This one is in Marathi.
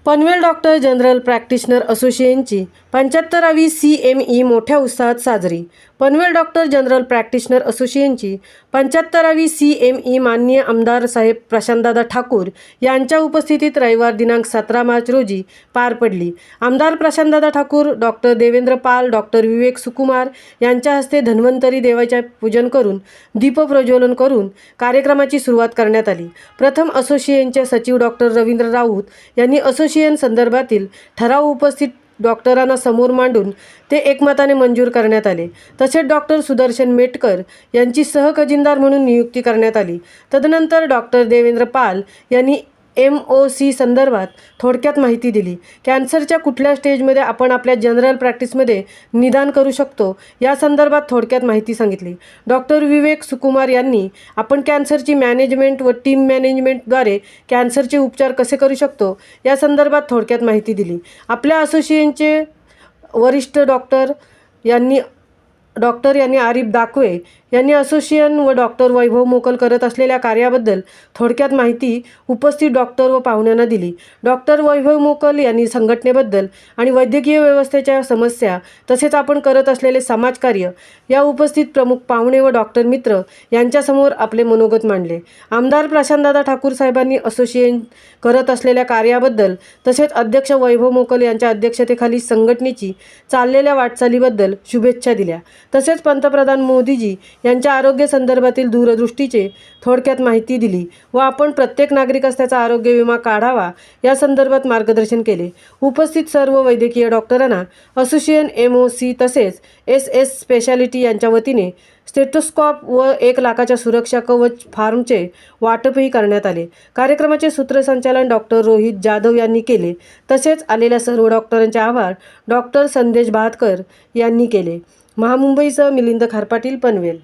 पनवेल डॉक्टर जनरल प्रॅक्टिशनर असोसिएशनची 75वी CME मोठ्या उत्साहात साजरी। पनवेल डॉक्टर जनरल प्रॅक्टिशनर असोसिएशनची 75वी CME माननीय आमदार साहेब प्रशांतदादा ठाकूर यांच्या उपस्थितीत रविवार दिनांक 17 मार्च रोजी पार पडली। आमदार प्रशांतदादा ठाकूर, डॉक्टर देवेंद्र पाल, डॉक्टर विवेक सुकुमार यांच्या हस्ते धन्वंतरी देवाचे पूजन करून दीप प्रज्वलन करून कार्यक्रमाची सुरुवात करण्यात आली। प्रथम असोसिएशनचे सचिव डॉक्टर रवींद्र राऊत यांनी असोसिएशन संदर्भातील ठराव उपस्थित डॉक्टरांना समोर मांडून ते एकमताने मंजूर करण्यात आले। तसेच डॉक्टर सुदर्शन मेटकर यांची सहखजिनदार म्हणून नियुक्ती करण्यात आली। तदनंतर डॉक्टर देवेंद्र पाल यांनी MOC संदर्भात थोडक्यात माहिती दिली। कॅन्सरच्या कुठल्या स्टेजमध्ये आपण आपल्या जनरल प्रॅक्टिसमध्ये निदान करू शकतो या संदर्भात थोडक्यात माहिती सांगितली। डॉक्टर विवेक सुकुमार यांनी आपण कॅन्सरची मॅनेजमेंट व टीम मॅनेजमेंटद्वारे कॅन्सरचे उपचार कसे करू शकतो या संदर्भात थोडक्यात माहिती दिली। आपल्या असोसिएशनचे वरिष्ठ डॉक्टर यांनी आरिफ दाखवे यांनी असोसिएशन व डॉक्टर वैभव मोकल करत असलेल्या कार्याबद्दल थोडक्यात माहिती उपस्थित डॉक्टर व पाहुण्यांना दिली। डॉक्टर वैभव मोकल यांनी संघटनेबद्दल आणि वैद्यकीय व्यवस्थेच्या समस्या तसेच आपण करत असलेले समाजकार्य या उपस्थित प्रमुख पाहुणे व डॉक्टर मित्र यांच्यासमोर आपले मनोगत मांडले। आमदार प्रशांतदादा ठाकूर साहेबांनी असोसिएशन करत असलेल्या कार्याबद्दल तसेच अध्यक्ष वैभव मोकल यांच्या अध्यक्षतेखाली संघटनेची चाललेल्या वाटचालीबद्दल शुभेच्छा दिल्या। तसेच पंतप्रधान मोदीजी यांच्या आरोग्य संदर्भातील दूरदृष्टीचे थोडक्यात माहिती दिली व आपण प्रत्येक नागरिकास त्याचा आरोग्य विमा काढावा या संदर्भात मार्गदर्शन केले। उपस्थित सर्व वैद्यकीय डॉक्टरांना असोसिएशन MOC तसेच SS स्पेशालिटी यांच्या वतीने स्टेथोस्कोप व 1 लाखाच्या सुरक्षा कवच फॉर्मचे वाटपही करण्यात आले। कार्यक्रमाचे सूत्रसंचालन डॉक्टर रोहित जाधव यांनी केले। तसेच आलेल्या सर्व डॉक्टरांचे आभार डॉक्टर संदेश भातकर यांनी केले। महामुंबईसह मिलिंद खारपाटील, पनवेल।